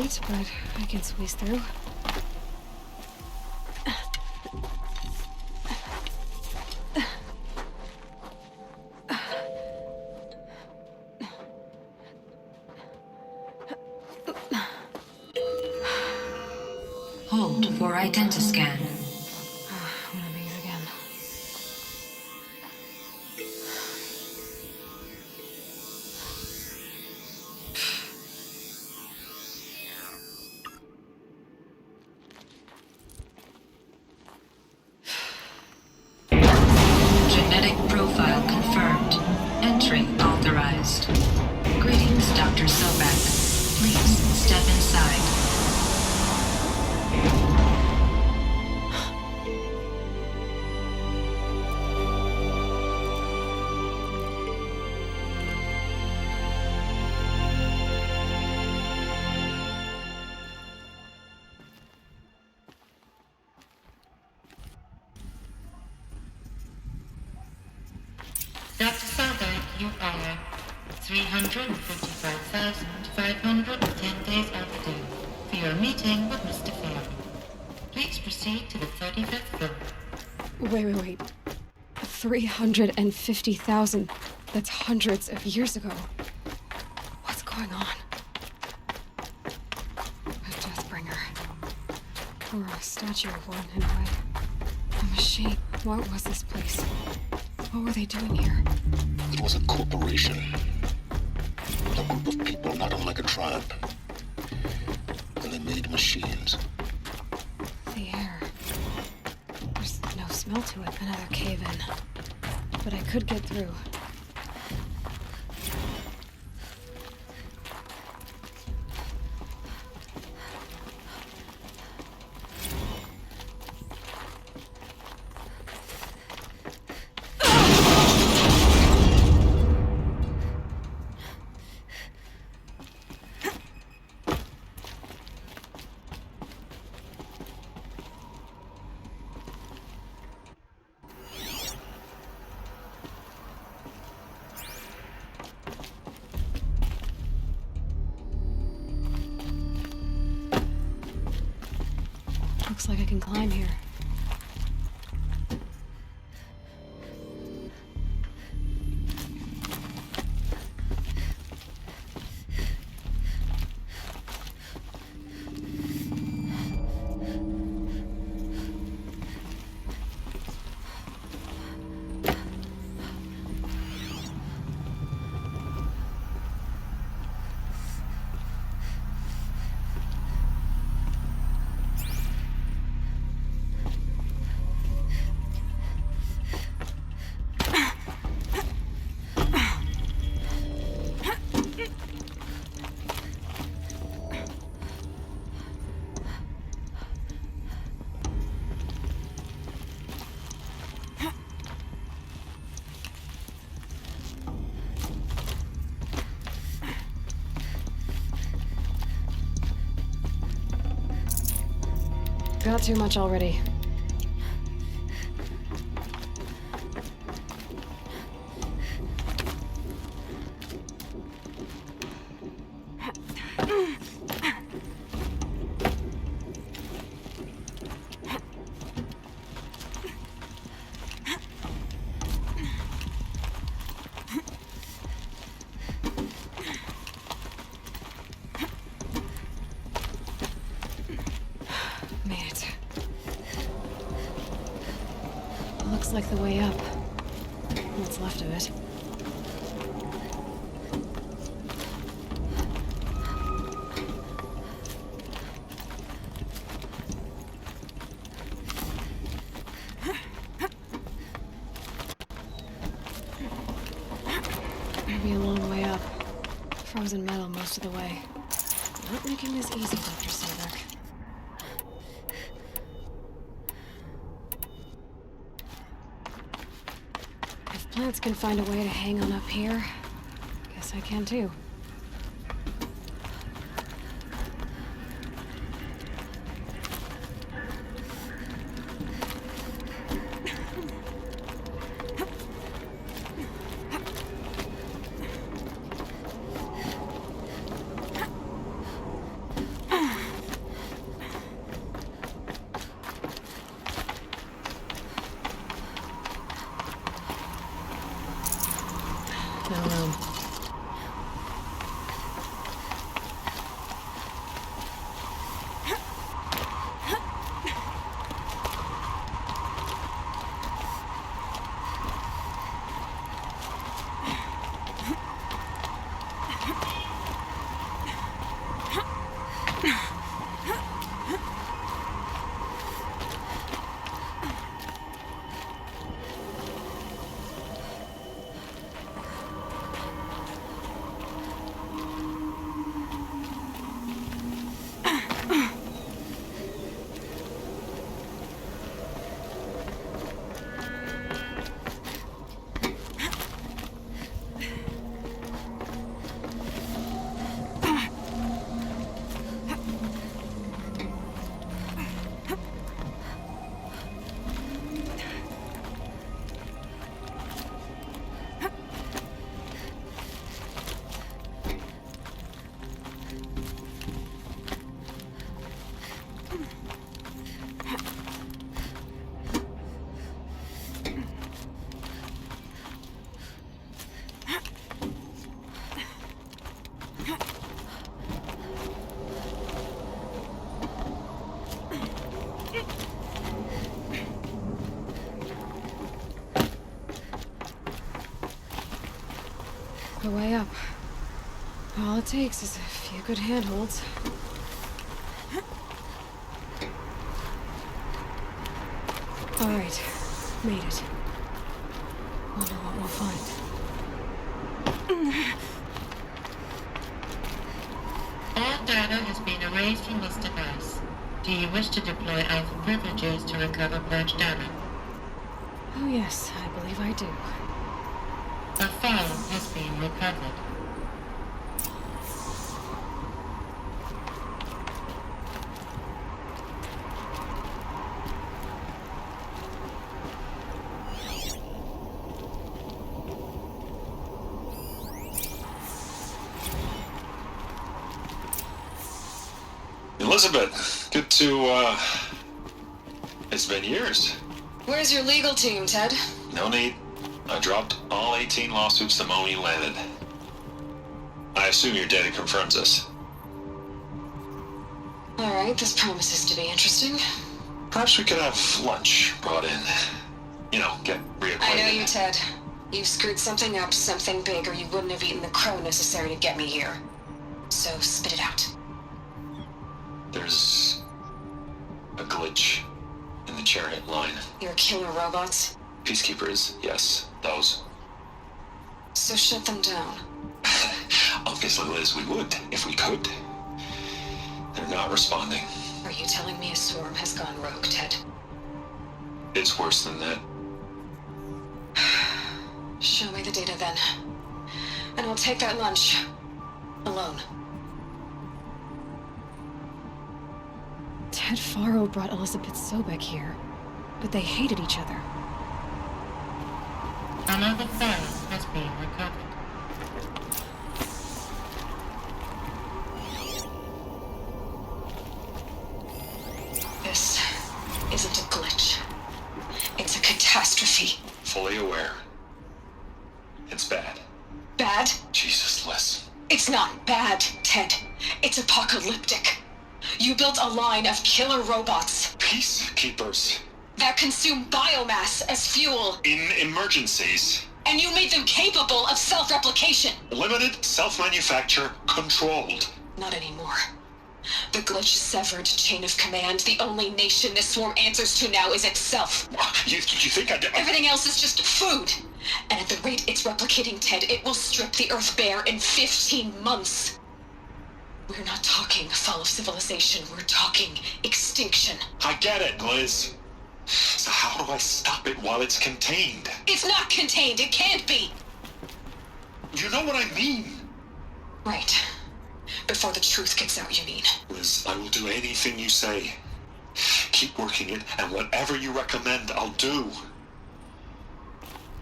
bit, but I can squeeze through. Hold for identiscan. I'm gonna bathe again. Genetic profile confirmed. Entry authorized. Greetings, Dr. Sobek. Please step inside. Dr. Sobek, you are 355,510 days overdue for your meeting with Mr. Fair. Please proceed to the 35th floor. Wait. 350,000. That's hundreds of years ago. What's going on? A Deathbringer. Or a statue of one, in a way. A machine. What was this place? What were they doing here? It was a corporation. A group of people not unlike a tribe. And they made machines. The air. There's no smell to it. Another cave-in. But I could get through. Looks like I can climb here. Got too much already. Looks like the way up. What's left of it. Maybe a long way up. Frozen metal most of the way. Not making this easy, Dr. Sobek. If plants can find a way to hang on up here, guess I can too. alone. The way up. All it takes is a few good handholds. All right, made it. Wonder what we'll find. All data has been erased from this device. Do you wish to deploy Alpha privileges to recover purged data? Oh yes, I believe I do. A file has been recovered. Elizabeth, good to, it's been years. Where's your legal team, Ted? No need. I dropped all 18 lawsuits the moment you landed. I assume your data confirms this. All right, this promises to be interesting. Perhaps we could have lunch brought in. You know, get reacquainted. I know you, Ted. You've screwed something up, something big, or you wouldn't have eaten the crow necessary to get me here. So spit it out. There's a glitch in the chariot line. Your killer robots? Peacekeepers, yes, those. So shut them down. Obviously, Liz, we would, if we could. They're not responding. Are you telling me a swarm has gone rogue, Ted? It's worse than that. Show me the data then. And I'll take that lunch. Alone. Ted Faro brought Elizabeth Sobek here, but they hated each other. Another file has been recovered. This isn't a glitch. It's a catastrophe. Fully aware. It's bad. Bad? Jesus, Liz. It's not bad, Ted. It's apocalyptic. You built a line of killer robots Peacekeepers. that consume biomass as fuel, In emergencies. and you made them capable of self-replication. Limited, self-manufacture, controlled. Not anymore. The glitch severed chain of command. The only nation this swarm answers to now is itself. You think I'd... Everything else is just food. And at the rate it's replicating, Ted, it will strip the Earth bare in 15 months. We're not talking fall of civilization. We're talking extinction. I get it, Liz. So how do I stop it while it's contained? It's not contained. It can't be. You know what I mean? Right. Before the truth gets out, you mean? Liz, I will do anything you say. Keep working it, and whatever you recommend, I'll do.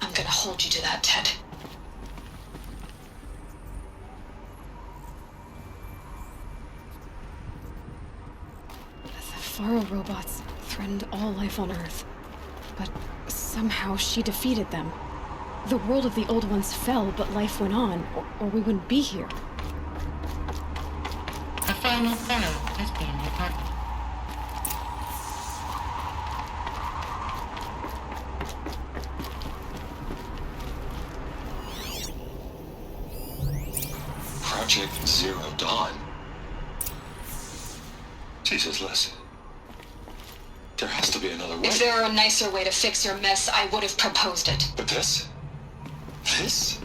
I'm gonna hold you to that, Ted. The Faro robots threatened all life on Earth. But somehow she defeated them. The world of the old ones fell, but life went on, or we wouldn't be here. A final file has been recovered. Project Zero Dawn. Jesus, Liz. There has to be another way. If there were a nicer way to fix your mess, I would have proposed it. But this? This?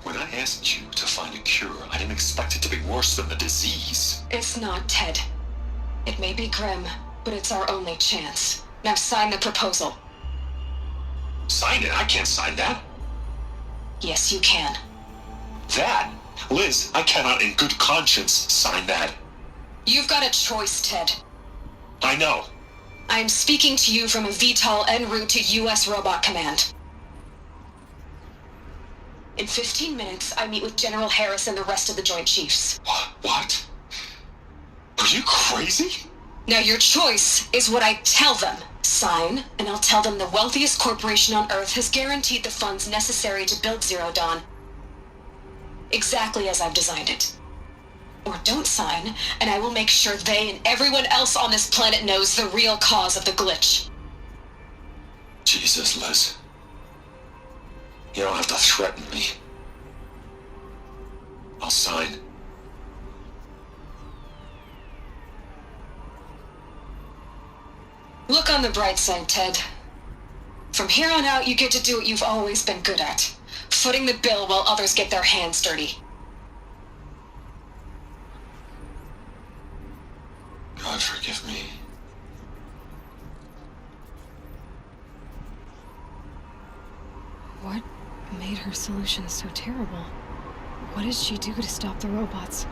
When I asked you to find a cure, I didn't expect it to be worse than the disease. It's not, Ted. It may be grim, but it's our only chance. Now sign the proposal. Sign it? I can't sign that. Yes, you can. That? Liz, I cannot in good conscience sign that. You've got a choice, Ted. I know. I am speaking to you from a VTOL en route to U.S. Robot Command. In 15 minutes, I meet with General Harris and the rest of the Joint Chiefs. What? Are you crazy? Now your choice is what I tell them. Sign, and I'll tell them the wealthiest corporation on Earth has guaranteed the funds necessary to build Zero Dawn. Exactly as I've designed it. Or don't sign, and I will make sure they and everyone else on this planet knows the real cause of the glitch. Jesus, Liz. You don't have to threaten me. I'll sign. Look on the bright side, Ted. From here on out, you get to do what you've always been good at. Footing the bill while others get their hands dirty. God forgive me. What made her solution so terrible? What did she do to stop the robots?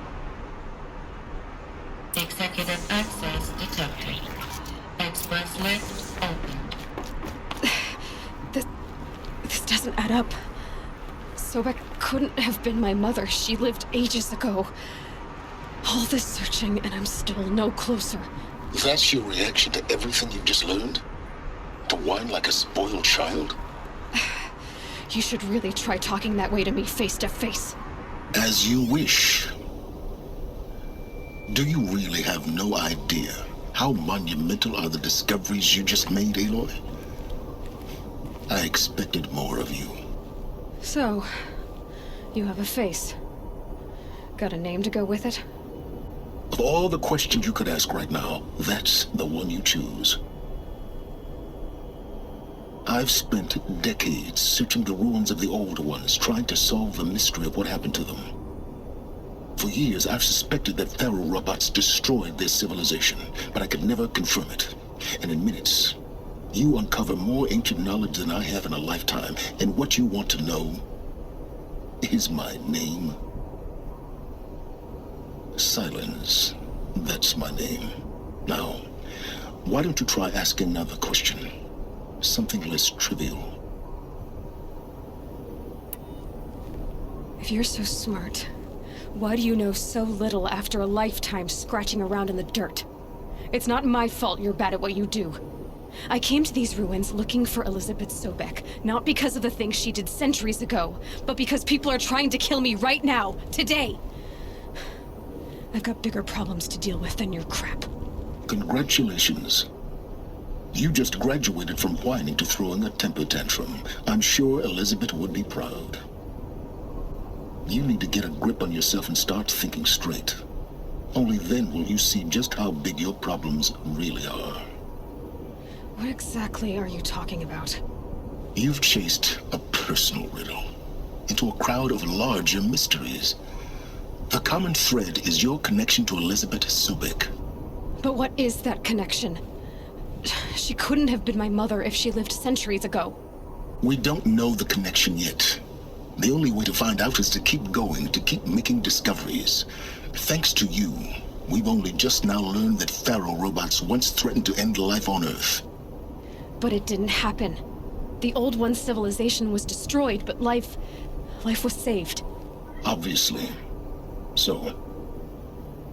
Executive access detected. Express lift opened. This doesn't add up. Sobek couldn't have been my mother. She lived ages ago. All this searching, and I'm still no closer. That's your reaction to everything you've just learned? To whine like a spoiled child? You should really try talking that way to me face to face. As you wish. Do you really have no idea how monumental are the discoveries you just made, Aloy? I expected more of you. So, you have a face. Got a name to go with it? Of all the questions you could ask right now, that's the one you choose. I've spent decades searching the ruins of the old ones, trying to solve the mystery of what happened to them. For years, I've suspected that Pharaoh robots destroyed their civilization, but I could never confirm it. And in minutes, you uncover more ancient knowledge than I have in a lifetime, and what you want to know is my name. Silence. That's my name. Now, why don't you try asking another question? Something less trivial. If you're so smart, why do you know so little after a lifetime scratching around in the dirt? It's not my fault you're bad at what you do. I came to these ruins looking for Elizabeth Sobek, not because of the things she did centuries ago, but because people are trying to kill me right now, today. I've got bigger problems to deal with than your crap. Congratulations. You just graduated from whining to throwing a temper tantrum. I'm sure Elizabeth would be proud. You need to get a grip on yourself and start thinking straight. Only then will you see just how big your problems really are. What exactly are you talking about? You've chased a personal riddle into a crowd of larger mysteries. The common thread is your connection to Elizabeth Sobek. But what is that connection? She couldn't have been my mother if she lived centuries ago. We don't know the connection yet. The only way to find out is to keep going, to keep making discoveries. Thanks to you, we've only just now learned that Pharaoh robots once threatened to end life on Earth. But it didn't happen. The Old One's civilization was destroyed, but life was saved. Obviously. So,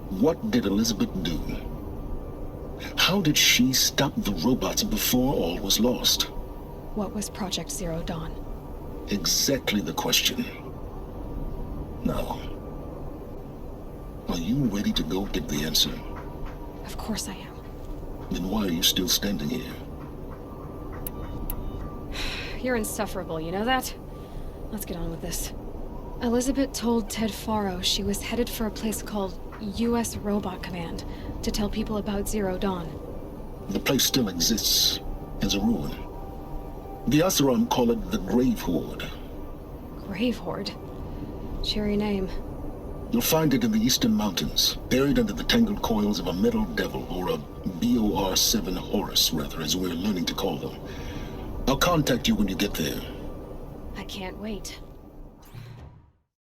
what did Elizabeth do? How did she stop the robots before all was lost? What was Project Zero Dawn? Exactly the question. Now, are you ready to go get the answer? Of course I am. Then why are you still standing here? You're insufferable, you know that? Let's get on with this. Elizabeth told Ted Faro she was headed for a place called U.S. Robot Command to tell people about Zero Dawn. The place still exists as a ruin. The Asaram call it the Grave Horde. Grave Horde? Cheery name. You'll find it in the Eastern Mountains, buried under the tangled coils of a metal devil, or a BOR-7 Horus, rather, as we're learning to call them. I'll contact you when you get there. I can't wait.